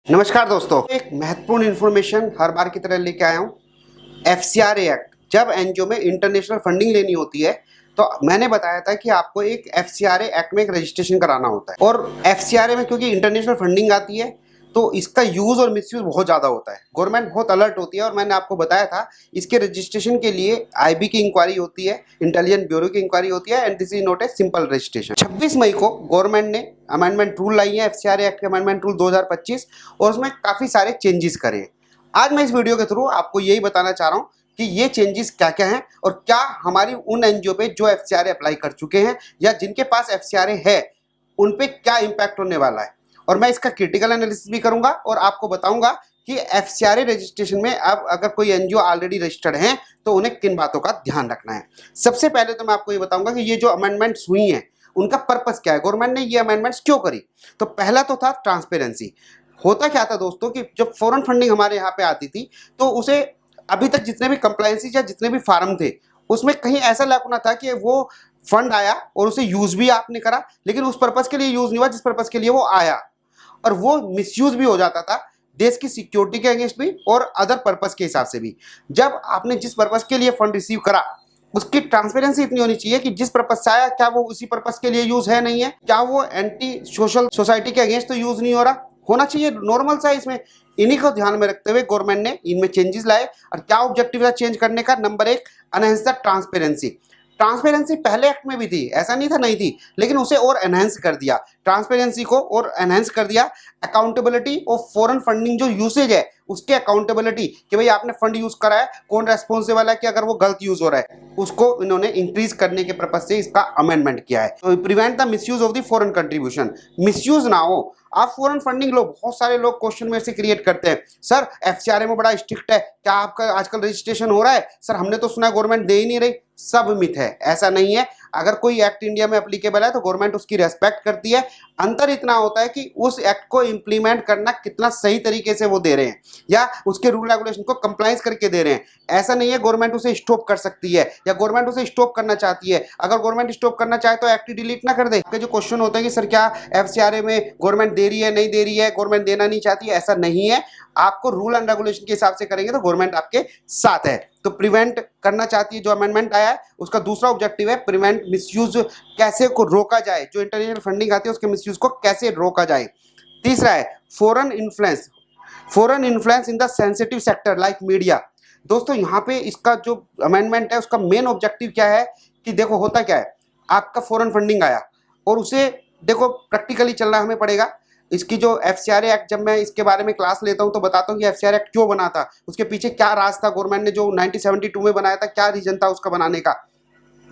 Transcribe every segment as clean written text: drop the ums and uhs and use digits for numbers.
नमस्कार दोस्तों, एक महत्वपूर्ण इन्फॉर्मेशन हर बार की तरह लेके आया हूँ। एफसीआरए एक्ट, जब एनजीओ में इंटरनेशनल फंडिंग लेनी होती है तो मैंने बताया था कि आपको एक एफसीआरए एक्ट में एक रजिस्ट्रेशन कराना होता है। और एफसीआरए में क्योंकि इंटरनेशनल फंडिंग आती है तो इसका यूज और मिसयूज बहुत ज़्यादा होता है। गवर्नमेंट बहुत अलर्ट होती है और मैंने आपको बताया था इसके रजिस्ट्रेशन के लिए आईबी की इंक्वायरी होती है, इंटेलिजेंस ब्यूरो की इंक्वायरी होती है, and this is not a simple registration. 26 मई को गवर्नमेंट ने अमेंडमेंट रूल लाई है, एफसीआरए एक्ट अमेंडमेंट रूल 2025, और उसमें काफ़ी सारे चेंजेस करे हैं। आज मैं इस वीडियो के थ्रू आपको यही बताना चाह रहा हूँ कि ये चेंजेस क्या क्या हैं और क्या हमारी उन एनजीओ पे जो एफसीआरए अप्लाई कर चुके हैं या जिनके पास एफसीआरए है उन पे क्या इम्पैक्ट होने वाला है। और मैं इसका क्रिटिकल एनालिसिस भी करूंगा और आपको बताऊंगा कि एफसीआरए रजिस्ट्रेशन में अब अगर कोई एनजीओ ऑलरेडी रजिस्टर्ड है तो उन्हें किन बातों का ध्यान रखना है। सबसे पहले तो मैं आपको ये बताऊंगा कि ये जो अमेंडमेंट्स हुई हैं उनका पर्पस क्या है, गवर्नमेंट ने ये अमेंडमेंट्स क्यों करी। तो पहला तो था ट्रांसपेरेंसी। होता क्या था दोस्तों कि जब फॉरेन फंडिंग हमारे यहाँ पे आती थी तो उसे अभी तक जितने भी कंप्लायंसेस या जितने भी फार्म थे उसमें कहीं ऐसा लाकुना था कि वो फंड आया और उसे यूज भी आपने करा लेकिन उस पर्पस के लिए यूज नहीं हुआ जिस पर्पस के लिए वो आया, और वो मिसयूज भी हो जाता था देश की सिक्योरिटी के अगेंस्ट भी और अदर पर्पस के हिसाब से भी। जब आपने जिस पर्पस के लिए फंड रिसीव करा उसकी ट्रांसपेरेंसी इतनी होनी चाहिए कि जिस पर्पस से आया क्या वो उसी पर्पस के लिए यूज है नहीं है, क्या वो एंटी सोशल सोसाइटी के अगेंस्ट तो यूज नहीं हो रहा, होना चाहिए नॉर्मल सा इसमें। इन्हीं को ध्यान में रखते हुए गवर्नमेंट ने इनमें चेंजेस लाए। और क्या ऑब्जेक्टिव था चेंज करने का? नंबर एक, एनहांस द ट्रांसपेरेंसी। ट्रांसपेरेंसी पहले एक्ट में भी थी, ऐसा नहीं था नहीं थी, लेकिन उसे और एनहांस कर दिया, ट्रांसपेरेंसी को और एनहांस कर दिया। अकाउंटेबिलिटी ऑफ फॉरेन फंडिंग जो यूसेज है उसके अकाउंटेबिलिटी कि भाई आपने फंड यूज करा है, कौन रेस्पॉन्सिबल है कि अगर वो गलत यूज हो रहा है, उसको इन्होंने इंक्रीज करने के पर्पज से इसका अमेंडमेंट किया है। तो prevent the misuse of the foreign contribution, misuse ना हो। आप फॉरेन फंडिंग लो, बहुत सारे लोग क्वेश्चन में से क्रिएट करते हैं, सर एफसीआरए में बड़ा स्ट्रिक्ट है, क्या आपका आजकल रजिस्ट्रेशन हो रहा है? सर हमने तो सुना है गवर्नमेंट दे ही नहीं रही। सब मिथ है, ऐसा नहीं है। अगर कोई एक्ट इंडिया में एप्लीकेबल है तो गवर्नमेंट उसकी रेस्पेक्ट करती है। अंतर इतना होता है कि उस एक्ट को इंप्लीमेंट करना कितना सही तरीके से वो दे रहे हैं या उसके रूल रेगुलेशन को कंप्लाइंस करके दे रहे हैं। ऐसा नहीं है गवर्नमेंट उसे स्टॉप कर सकती है या गवर्नमेंट उसे स्टॉप करना चाहती है। अगर गवर्नमेंट स्टॉप करना चाहे तो एक्ट डिलीट ना कर दे। आपके जो क्वेश्चन होते हैं कि सर क्या एफसीआरए में गवर्नमेंट दे रही है नहीं दे रही है, गवर्नमेंट देना नहीं चाहती है, ऐसा नहीं है। आपको रूल एंड रेगुलेशन के हिसाब से करेंगे तो गवर्नमेंट आपके साथ है। तो प्रिवेंट करना चाहती है, जो अमेंडमेंट आया है उसका दूसरा ऑब्जेक्टिव है प्रिवेंट मिसयूज, कैसे को रोका जाए, जो इंटरनेशनल फंडिंग आती है उसके मिसयूज को कैसे रोका जाए। तीसरा है foreign influence, foreign influence in the sensitive sector like media. दोस्तों यहाँ पे इसका जो अमेंडमेंट है उसका मेन ऑब्जेक्टिव क्या है कि देखो होता क्या है, आपका फॉरेन फंडिंग आया और उसे देखो प्रैक्टिकली चलना हमें पड़ेगा। इसकी जो एफसीआरए एक्ट, जब मैं इसके बारे में क्लास लेता हूं तो बताता हूं कि एफसीआरए एक्ट क्यों बना था, उसके पीछे क्या राज था, गवर्नमेंट ने जो 1972 में बनाया था क्या रीजन था उसका बनाने का।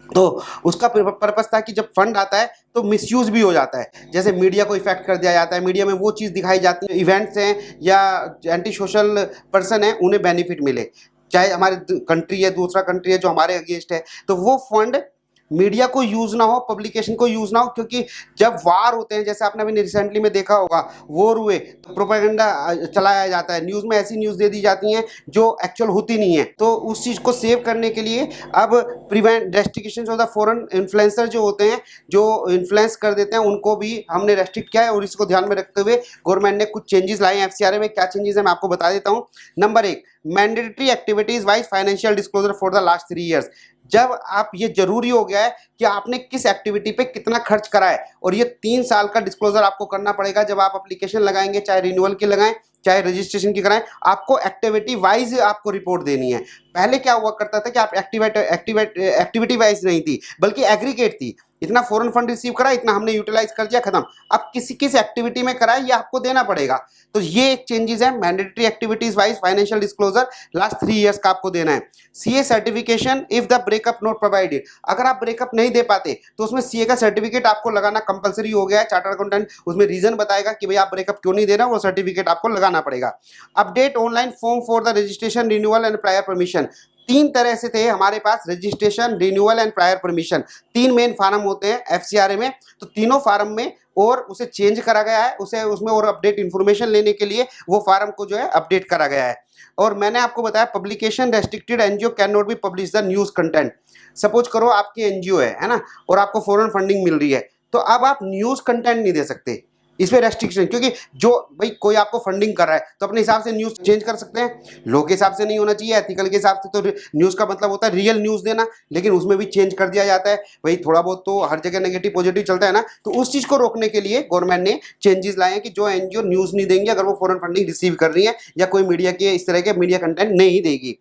तो उसका पर्पस था कि जब फंड आता है तो मिसयूज भी हो जाता है, जैसे मीडिया को इफेक्ट कर दिया जाता है, मीडिया में वो चीज़ दिखाई जाती है, इवेंट्स हैं या एंटी सोशल पर्सन है उन्हें बेनिफिट मिले, चाहे हमारे कंट्री है दूसरा कंट्री है जो हमारे अगेंस्ट है, तो वो फंड मीडिया को यूज ना हो, पब्लिकेशन को यूज ना हो। क्योंकि जब वार होते हैं, जैसे आपने अभी रिसेंटली में देखा होगा, वॉर हुए तो प्रोपेगेंडा चलाया जाता है, न्यूज़ में ऐसी न्यूज़ दे दी जाती हैं जो एक्चुअल होती नहीं है। तो उस चीज़ को सेव करने के लिए अब prevent restriction of the foreign influencer जो होते हैं, जो इन्फ्लुएंस कर देते हैं, उनको भी हमने रेस्ट्रिक्ट किया है। और इसको ध्यान में रखते हुए गवर्नमेंट ने कुछ चेंजेस लाए हैं एफसीआरए में। क्या चेंजेस है मैं आपको बता देता हूँ। नंबर एक, mandatory activities wise financial disclosure for the last 3 years. जब आप ये जरूरी हो गया है कि आपने किस एक्टिविटी पे कितना खर्च करा है, और ये 3 साल का डिस्क्लोजर आपको करना पड़ेगा जब आप एप्लीकेशन लगाएंगे, चाहे रिन्यूअल की लगाएं चाहे रजिस्ट्रेशन की कराएं, आपको एक्टिविटी वाइज आपको रिपोर्ट देनी है। पहले क्या हुआ करता था कि आप एक्टिविटी वाइज नहीं थी बल्कि एग्रीगेट थी, इतना फॉरेन फंड रिसीव करा, इतना हमने यूटिलाइज कर दिया, खत्म। अब किस एक्टिविटी में करा है ये आपको देना पड़ेगा। तो ये एक चेंजेस है, mandatory activities wise financial disclosure last 3 years का आपको देना है। CA certification if the breakup not provided, अगर आप ब्रेकअप नहीं दे पाते तो उसमें सीए का सर्टिफिकेट आपको लगाना कंपलसरी हो गया है। चार्टर्ड अकाउंटेंट उसमें रीजन बताएगा कि भाई आप ब्रेकअप क्यों नहीं दे रहे हो, वो सर्टिफिकेट आपको लगाना पड़ेगा। Update online form for the registration, renewal and prior permission. 3 तरह से थे हमारे पास, registration, renewal and prior permission. 3 main form होते हैं एफसीआरए में, तो तीनों फार्म में और उसे चेंज करा गया है, उसे उसमें और अपडेट इन्फॉर्मेशन लेने के लिए वो फार्म को जो है अपडेट करा गया है। और मैंने आपको बताया publication restricted, NGO can not be publish the news content. Suppose करो आपकी एनजीओ है ना, और आपको फॉरेन फंडिंग मिल रही है, तो अब आप न्यूज कंटेंट नहीं दे सकते। इस पे रेस्ट्रिक्शन, क्योंकि जो भाई कोई आपको फंडिंग कर रहा है तो अपने हिसाब से न्यूज़ चेंज कर सकते हैं, लोग के हिसाब से नहीं होना चाहिए, एथिकल के हिसाब से। तो न्यूज़ का मतलब होता है रियल न्यूज़ देना, लेकिन उसमें भी चेंज कर दिया जाता है। भाई थोड़ा बहुत तो हर जगह नेगेटिव पॉजिटिव चलता है ना, तो उस चीज़ को रोकने के लिए गवर्नमेंट ने चेंजेस लाए हैं कि जो एनजीओ न्यूज़ नहीं देंगे अगर वो फॉरेन फंडिंग रिसीव कर रही है या कोई मीडिया के इस तरह के मीडिया कंटेंट नहीं देगी।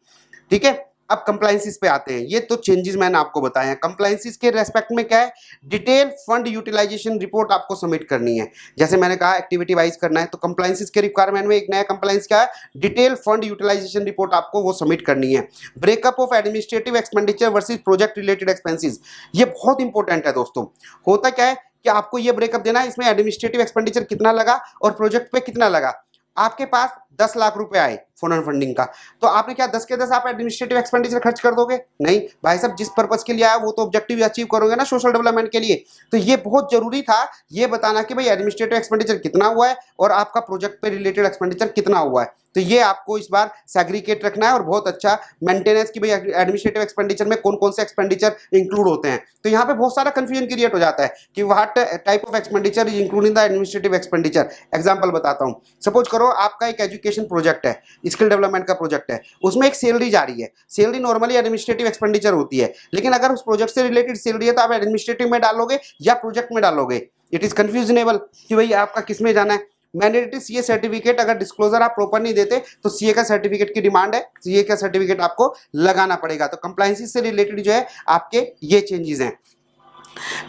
ठीक है, अब कंप्लायंसेस पे आते हैं। ये तो चेंजेस मैंने आपको बताए हैं। कंप्लायंसेस के रेस्पेक्ट में क्या है, डिटेल फंड यूटिलाइजेशन रिपोर्ट आपको सबमिट करनी है। जैसे मैंने कहा एक्टिविटी वाइज करना है, तो कंप्लायंसेस के रिक्वायरमेंट में एक नया कंप्लायंस क्या है, डिटेल फंड यूटिलाइजेशन रिपोर्ट आपको वो सबमिट करनी है। Breakup of administrative expenditure versus project related expenses, ये बहुत इंपॉर्टेंट है दोस्तों। होता क्या है कि आपको ये ब्रेकअप देना है, इसमें एडमिनिस्ट्रेटिव एक्सपेंडिचर कितना लगा और प्रोजेक्ट पे कितना लगा। आपके पास 10 लाख रुपए आए फॉरेन फंडिंग का, तो आपने क्या 10 के 10 आप एडमिनिस्ट्रेटिव एक्सपेंडिचर खर्च कर दोगे? नहीं भाई साहब, जिस पर्पस के लिए आया वो तो ऑब्जेक्टिव अचीव करोगे ना, सोशल डेवलपमेंट के लिए। तो ये बहुत जरूरी था ये बताना कि भाई एडमिनिस्ट्रेटिव एक्सपेंडिचर कितना हुआ है और आपका प्रोजेक्ट पे रिलेटेड एक्सपेंडिचर कितना हुआ है। तो ये आपको इस बार सेग्रीगेट रखना है और बहुत अच्छा मेंटेनेंस की भाई एडमिनिस्ट्रेटिव एक्सपेंडिचर में कौन कौन से एक्सपेंडिचर इंक्लूड होते हैं। तो यहाँ पे बहुत सारा कंफ्यूजन क्रिएट हो जाता है कि what type of expenditure is including the administrative expenditure. Example बताता हूँ, सपोज करो आपका एक एजुकेशन प्रोजेक्ट है, स्किल डेवलपमेंट का प्रोजेक्ट है, उसमें एक सैलरी जा रही है। सैलरी नॉर्मली एडमिनिस्ट्रेटिव एक्सपेंडिचर होती है, लेकिन अगर उस प्रोजेक्ट से रिलेटेड सैलरी है तो आप एडमिनिस्ट्रेटिव में डालोगे या प्रोजेक्ट में डालोगे। इट इज कंफ्यूजनेबल कि भाई आपका किस में जाना है। मैंडेटरी सीए सर्टिफिकेट, अगर डिस्क्लोजर आप प्रॉपर नहीं देते तो सीए का सर्टिफिकेट की डिमांड है, सीए का सर्टिफिकेट आपको लगाना पड़ेगा। तो कंप्लायंस से रिलेटेड जो है आपके ये चेंजेस हैं।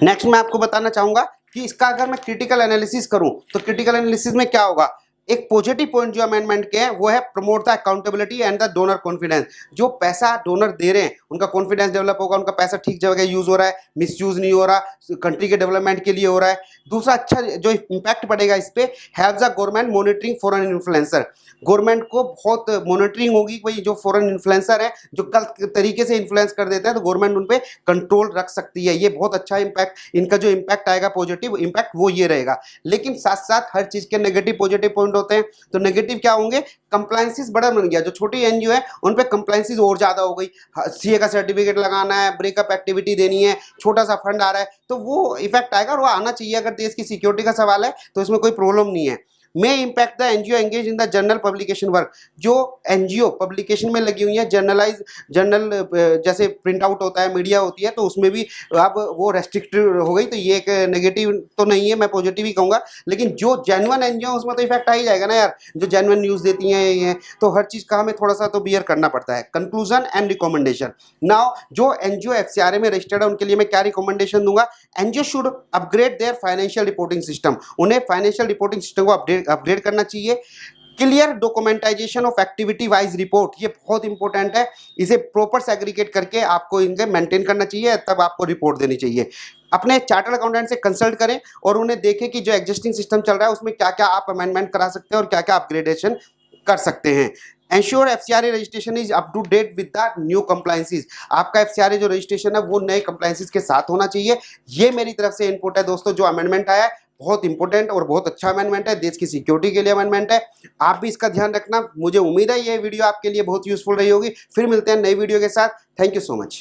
नेक्स्ट मैं आपको बताना चाहूंगा कि इसका अगर मैं क्रिटिकल एनालिसिस करूं तो क्रिटिकल एनालिसिस में क्या होगा। एक पॉजिटिव पॉइंट जो अमेंडमेंट के हैं वो है promote the accountability and the donor confidence. जो पैसा डोनर दे रहे हैं उनका कॉन्फिडेंस डेवलप होगा, उनका पैसा ठीक जगह यूज हो रहा है, मिसयूज नहीं हो रहा, कंट्री के डेवलपमेंट के लिए हो रहा है। दूसरा अच्छा जो इम्पैक्ट पड़ेगा इस पे, have the government monitoring foreign influencer. Government को बहुत मॉनिटरिंग होगी, कोई जो फॉरेन इन्फ्लुएंसर है जो गलत तरीके से इन्फ्लुएंस कर देता है तो गवर्नमेंट उन पर कंट्रोल रख सकती है। ये बहुत अच्छा इम्पैक्ट, इनका जो इम्पैक्ट आएगा पॉजिटिव इम्पैक्ट वो ये रहेगा। लेकिन साथ साथ हर चीज के नेगेटिव पॉजिटिव पॉइंट होते हैं। तो नेगेटिव क्या होंगे, कंप्लायंसेस बड़ा बन गया। जो छोटी एनजीओ है उन पे कंप्लायंसेस और ज्यादा हो गई, सीए का सर्टिफिकेट लगाना है, ब्रेकअप एक्टिविटी देनी है, छोटा सा फंड आ रहा है, तो वो इफेक्ट आएगा और वो आना चाहिए। अगर देश की सिक्योरिटी का सवाल है तो इसमें कोई प्रॉब्लम नहीं है। May impact the NGO engage in the journal publication work. जो एनजीओ पब्लिकेशन में लगी हुई है, जर्नल जैसे प्रिंट आउट होता है, मीडिया होती है, तो उसमें भी अब वो रेस्ट्रिक्टेड हो गई। तो ये एक नेगेटिव तो नहीं है, मैं पॉजिटिव ही कहूँगा। लेकिन जो जेन्युइन एनजीओ उसमें तो इफेक्ट आ ही जाएगा ना यार, जो जेन्युइन न्यूज़ देती हैं ये, तो हर चीज़ का हमें थोड़ा सा तो बियर करना पड़ता है। Conclusion and recommendation. नाउ जो एनजीओ एफसीआरए में रजिस्टर्ड है उनके लिए मैं क्या रिकमेंडेशन दूंगा, NGO should upgrade their financial reporting system. उन्हें फाइनेंशियल रिपोर्टिंग सिस्टम को अपग्रेड करना चाहिए। Clear documentisation of activity wise report, ये बहुत इंपॉर्टेंट है। इसे प्रॉपर सेग्रीगेट करके आपको इनके मेंटेन करना चाहिए, तब आपको रिपोर्ट देनी चाहिए। अपने चार्टर्ड अकाउंटेंट से कंसल्ट करें और उन्हें देखें कि जो एग्जिस्टिंग सिस्टम चल रहा है उसमें क्या क्या आप अमेंडमेंट करा सकते हैं और क्या क्या अपग्रेडेशन कर सकते हैं। Ensure FCRA registration is up to date with the new compliances. आपका एफसीआरए जो रजिस्ट्रेशन है वो नए कंप्लायंसेस के साथ होना चाहिए। ये मेरी तरफ से इनपुट है दोस्तों। जो अमेंडमेंट आया है बहुत इंपॉर्टेंट और बहुत अच्छा अमेंडमेंट है, देश की सिक्योरिटी के लिए अमेंडमेंट है। आप भी इसका ध्यान रखना। मुझे उम्मीद है ये वीडियो आपके लिए बहुत यूजफुल रही होगी। फिर मिलते हैं नई वीडियो के साथ। Thank you so much.